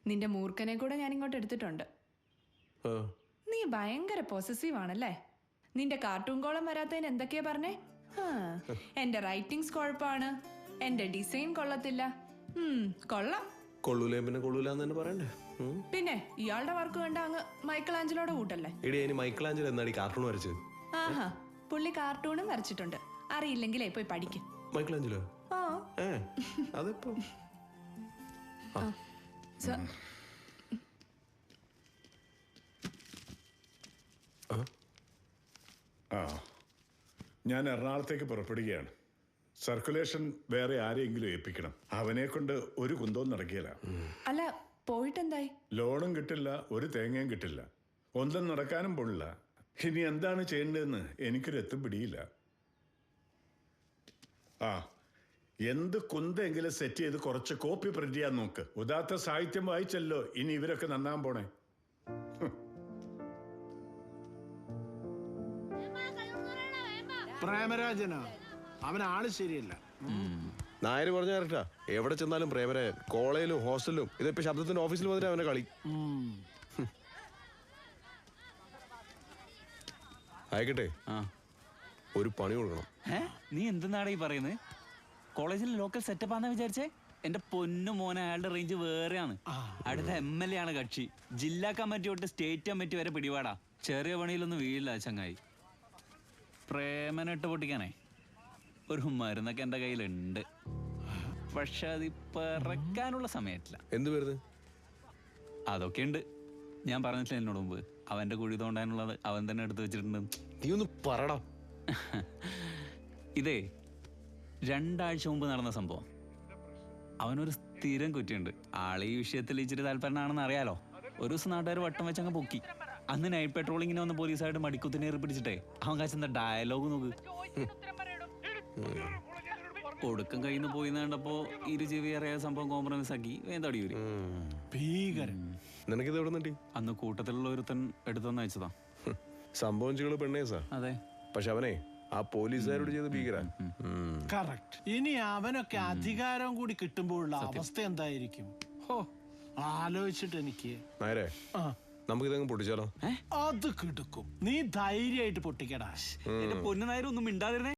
നിന്റെ മൂർഖനെ കൂടെ ഞാൻ ഇങ്ങോട്ട് എടുത്തിട്ടുണ്ട്. നീ ഭയങ്കര പൊസസീവ് ആണല്ലേ. നിന്റെ കാർട്ടൂൺ കോളം വരാത്തതിന് എന്തൊക്കെയാ പറഞ്ഞേ? എന്റെ റൈറ്റിംഗ്സ് കുഴപ്പമാണ്, എന്റെ ഡിസൈൻ കൊള്ളത്തില്ല. കൊള്ളാം. കൊള്ളൂലേ പിന്നെ കൊള്ളൂലെന്ന് തന്നെ പറയണ്ടേ. പിന്നെ ഇയാളുടെ വർക്ക് കണ്ട അങ്ങ് മൈക്കിൾ ആഞ്ചലോടെ കൂട്ടല്ലേ. മൈക്കിൾ ആഞ്ചലോ എന്നാടി കാർട്ടൂൺ വരച്ചത്? ആഹാ, പുള്ളി കാർട്ടൂണും വരച്ചിട്ടുണ്ട്. അറിയില്ലെങ്കിലേ പോയി പഠിക്കും. Michael Angelo? അതെപ്പോ? ഞാൻ എറണാകുളത്തേക്ക് പുറപ്പെടുകയാണ്. സർക്കുലേഷൻ വേറെ ആരെയെങ്കിലും ഏൽപ്പിക്കണം. അവനെ കൊണ്ട് ഒരു കുന്തവും നടക്കില്ല. അല്ല, പോയിട്ടെന്തായി? ലോണും കിട്ടില്ല, ഒരു തേങ്ങയും കിട്ടില്ല, ഒന്നും നടക്കാനും പോണില്ല. ഇനി എന്താണ് ചെയ്യേണ്ടതെന്ന് എനിക്കൊരു എത്തും പിടിയില്ല. എന്ത് കുന്തെങ്കിലും സെറ്റ് ചെയ്ത് കുറച്ച് കോപ്പി പ്രിന്റ് ചെയ്യാൻ നോക്ക്. ഉദാത്ത സാഹിത്യം വായിച്ചല്ലോ ഇനി ഇവരൊക്കെ നന്നാൻ പോണേ. പ്രേമരാജനാ, അവനാള് ശരിയല്ല. നായര് പറഞ്ഞ കറക്റ്റാ. എവിടെ ചെന്നാലും പ്രേമരാജൻ. കോളേജിലും ഹോസ്റ്റലിലും ഇതിപ്പോ ശബ്ദത്തിന്റെ ഓഫീസിൽ വന്നിട്ട് അവന്റെ കളി. ആയിക്കട്ടെ, ഒരു പണി കൊടുക്കണം. നീ എന്തെന്നാടാ ഈ പറയുന്നത്? കോളേജിൽ ലോക്കൽ സെറ്റപ്പ് ആണെന്ന് വിചാരിച്ചേ? എന്റെ പൊന്നു മോനെ, അയാളുടെ റേഞ്ച് വേറെയാണ്. അടുത്ത MLA ആണ് കക്ഷി. ജില്ലാ കമ്മിറ്റി തൊട്ട് സ്റ്റേറ്റ് കമ്മിറ്റി വരെ പിടിപാടാ. ചെറിയ പണിയിലൊന്നും വീഴില്ല ചങ്ങായി. പ്രേമനിട്ട് പൊട്ടിക്കാനേ ഒരു മരുന്നൊക്കെ എന്റെ കയ്യിലുണ്ട്. പക്ഷെ അത് പിറക്കാനുള്ള സമയത്തില്ല. എന്ത് വരുന്നത്? അതൊക്കെ ഉണ്ട്. ഞാൻ പറഞ്ഞിട്ടില്ല എന്നോട് മുമ്പ്, അവന്റെ കുഴി തോണ്ടാനുള്ളത് അവൻ തന്നെ എടുത്തു വെച്ചിട്ടുണ്ട്. നീ ഒന്ന് പറടാ. ഇതേ 2 ആഴ്ച മുമ്പ് നടന്ന സംഭവം. അവനൊരു സ്ഥിരം കുറ്റിയുണ്ട്. ആളെ ഈ വിഷയത്തിൽ ഇച്ചിരി താല്പര്യമാണെന്ന് അറിയാലോ. ഒരു ദിവസം നാട്ടുകാർ വട്ടം വെച്ചങ്ങ് പൊക്കി. അന്ന് നൈറ്റ് പെട്രോളിങ്ങിന് വന്ന പോലീസായിട്ട് മടിക്കുത്തിനേറി പിടിച്ചിട്ടേ അവൻ കാച്ചെന്താ ഡയലോഗ് നോക്ക്. ഒടുക്കം കയ്യിൽ നിന്ന് പോയി കണ്ടപ്പോ ഇരുചെവി അറിയാത്ത സംഭവം കോംപ്രമൈസ് ആക്കി വേന്തടി വരും. ഭീകരൻ. നിനക്കിത് എവിടെ നിന്നിട്ടി? അന്ന് കൂട്ടത്തിലുള്ള ഒരുത്തൻ എടുത്തെന്ന് അയച്ചതാ. സംഭവം ചെയ്കള് പെണ്ണേസാ. അതെ, പക്ഷെ അവനെ ആ പോലീസുകാരോട് ചെയ്ത് ഭീകര. കറക്റ്റ്. ഇനി അവനൊക്കെ അധികാരം കൂടി കിട്ടുമ്പോഴുള്ള അവസ്ഥ എന്തായിരിക്കും? ആലോചിച്ചിട്ട് എനിക്ക് നേരെ നമുക്കിതങ്ങ് പൊട്ടിച്ചാലോ? അത് കിടക്കും. നീ ധൈര്യമായിട്ട് പൊട്ടിക്കടാ. എന്റെ പൊന്നു നായർ ഒന്നും മിണ്ടാതിരുന്നേ.